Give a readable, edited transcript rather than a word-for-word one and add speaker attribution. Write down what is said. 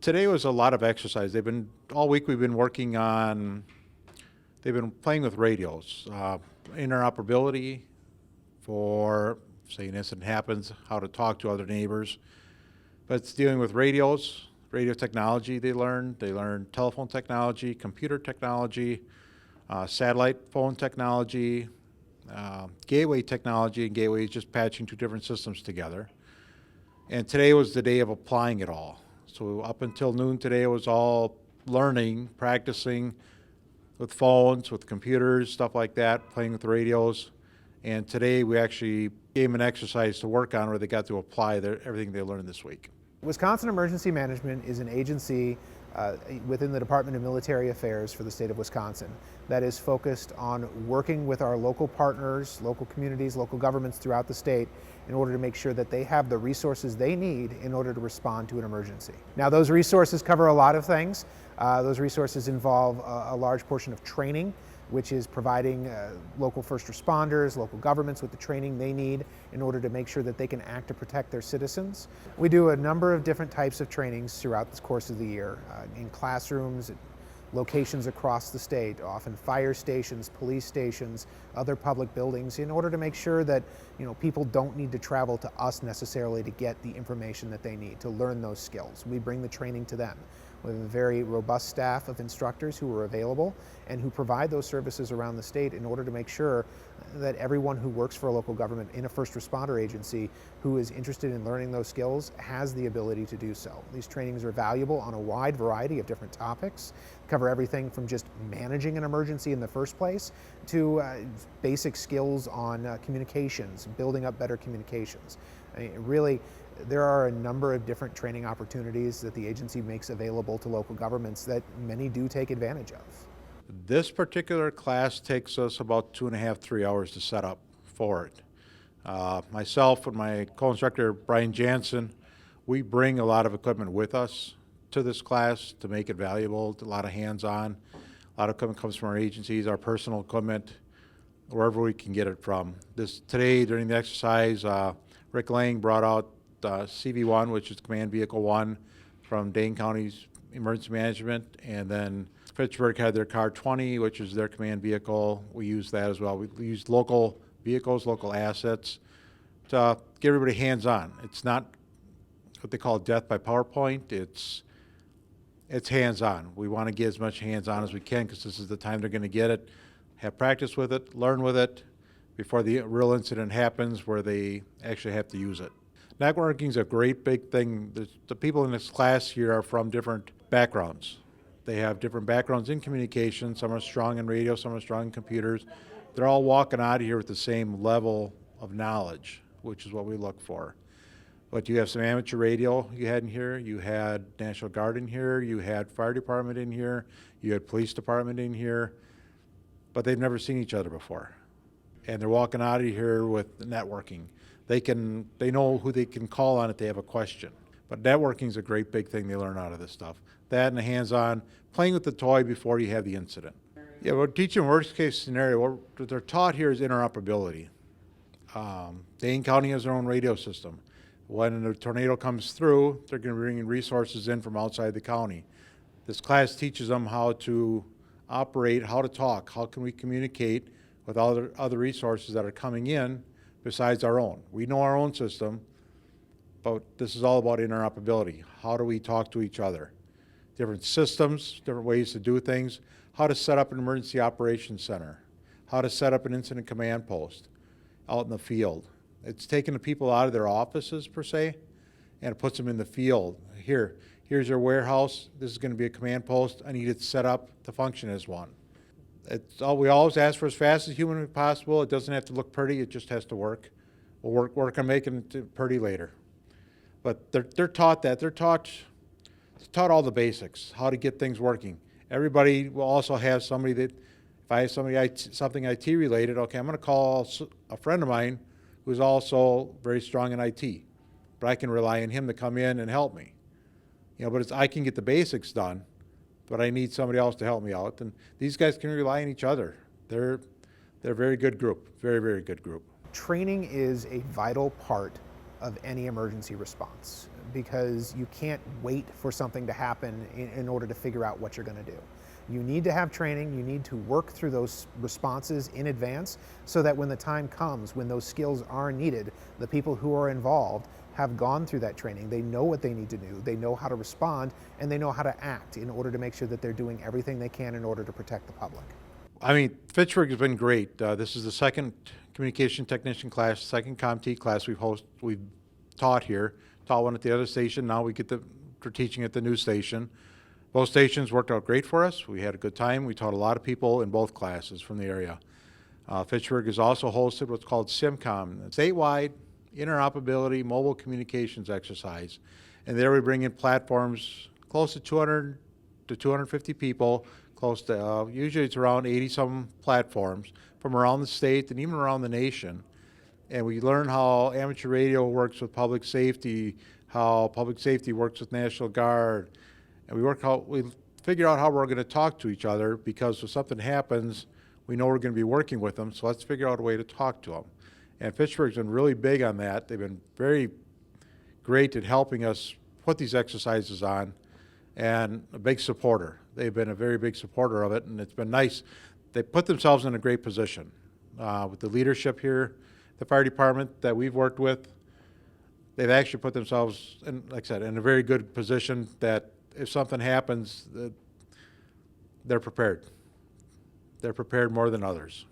Speaker 1: Today was a lot of exercise. All week we've been working on, they've been playing with radios, interoperability for, say an incident happens, how to talk to other neighbors. But it's dealing with radios, radio technology they learned. They learned telephone technology, computer technology, satellite phone technology, gateway technology, and gateway is just patching two different systems together. And today was the day of applying it all. So up until noon today it was all learning, practicing with phones, with computers, stuff like that, playing with radios. And today we actually gave them an exercise to work on where they got to apply everything they learned this week.
Speaker 2: Wisconsin Emergency Management is an agency within the Department of Military Affairs for the state of Wisconsin that is focused on working with our local partners, local communities, local governments throughout the state in order to make sure that they have the resources they need in order to respond to an emergency. Now those resources cover a lot of things. Those resources involve a large portion of training, which is providing local first responders, local governments with the training they need in order to make sure that they can act to protect their citizens. We do a number of different types of trainings throughout the course of the year, in classrooms, locations across the state, often fire stations, police stations, other public buildings, in order to make sure that people don't need to travel to us necessarily to get the information that they need to learn those skills. We bring the training to them. We have a very robust staff of instructors who are available and who provide those services around the state in order to make sure that everyone who works for a local government in a first responder agency who is interested in learning those skills has the ability to do so. These trainings are valuable on a wide variety of different topics, cover everything from just managing an emergency in the first place to basic skills on communications, building up better communications. I mean, really, there are a number of different training opportunities that the agency makes available to local governments that many do take advantage of.
Speaker 1: This particular class takes us about 2.5, 3 hours to set up for it. Myself and my co-instructor, Brian Jansen, we bring a lot of equipment with us to this class to make it valuable, a lot of hands-on. A lot of equipment comes from our agencies, our personal equipment, wherever we can get it from. Today, during the exercise, Rick Lang brought out CV1, which is Command Vehicle 1 from Dane County's Emergency Management, and then Fitchburg had their Car 20, which is their command vehicle. We use that as well. We use local vehicles, local assets to get everybody hands-on. It's not what they call death by PowerPoint. It's hands-on. We want to get as much hands-on as we can because this is the time they're going to get it, have practice with it, learn with it before the real incident happens where they actually have to use it. Networking is a great big thing. The people in this class here are from different backgrounds. They have different backgrounds in communication. Some are strong in radio, some are strong in computers. They're all walking out of here with the same level of knowledge, which is what we look for. But you have some amateur radio you had in here, you had National Guard in here, you had fire department in here, you had police department in here, but they've never seen each other before. And they're walking out of here with networking. They know who they can call on if they have a question. But networking is a great big thing they learn out of this stuff. That and the hands-on, playing with the toy before you have the incident. Yeah, we're teaching worst case scenario. What they're taught here is interoperability. Dane County has their own radio system. When a tornado comes through, they're going to bring resources in from outside the county. This class teaches them how to operate, how to talk, how can we communicate with other resources that are coming in besides our own. We know our own system, but this is all about interoperability. How do we talk to each other? Different systems, different ways to do things, how to set up an emergency operations center, how to set up an incident command post out in the field. It's taking the people out of their offices, per se, and it puts them in the field. Here's your warehouse. This is going to be a command post. I need it set up to function as one. We always ask for as fast as humanly possible. It doesn't have to look pretty. It just has to work. We'll work on making it pretty later. But they're taught that. They're taught all the basics, how to get things working. Everybody will also have somebody that, if I have something IT related, okay, I'm going to call a friend of mine who's also very strong in IT. But I can rely on him to come in and help me. But I can get the basics done, but I need somebody else to help me out. And these guys can rely on each other. They're a very good group, very, very good group.
Speaker 2: Training is a vital part of any emergency response. because you can't wait for something to happen in order to figure out what you're going to do. You need to have training, you need to work through those responses in advance so that when the time comes, when those skills are needed, the people who are involved have gone through that training. They know what they need to do, they know how to respond, and they know how to act in order to make sure that they're doing everything they can in order to protect the public.
Speaker 1: I mean, Fitchburg has been great. This is the second communication technician class, second ComT class we've taught here. Taught one at the other station. Now we're teaching at the new station. Both stations worked out great for us. We had a good time. We taught a lot of people in both classes from the area. Fitchburg has also hosted what's called SIMCOM, a statewide interoperability mobile communications exercise. And there we bring in platforms close to 200 to 250 people, close to, usually it's around 80-some platforms from around the state and even around the nation. And we learn how amateur radio works with public safety, how public safety works with National Guard. And we figure out how we're going to talk to each other, because if something happens, we know we're going to be working with them, so let's figure out a way to talk to them. And Fitchburg's been really big on that. They've been very great at helping us put these exercises on, and a big supporter. They've been a very big supporter of it, and it's been nice. They put themselves in a great position. With the leadership here, the fire department that we've worked with, they've actually put themselves, in, like I said, in a very good position that if something happens, they're prepared. They're prepared more than others.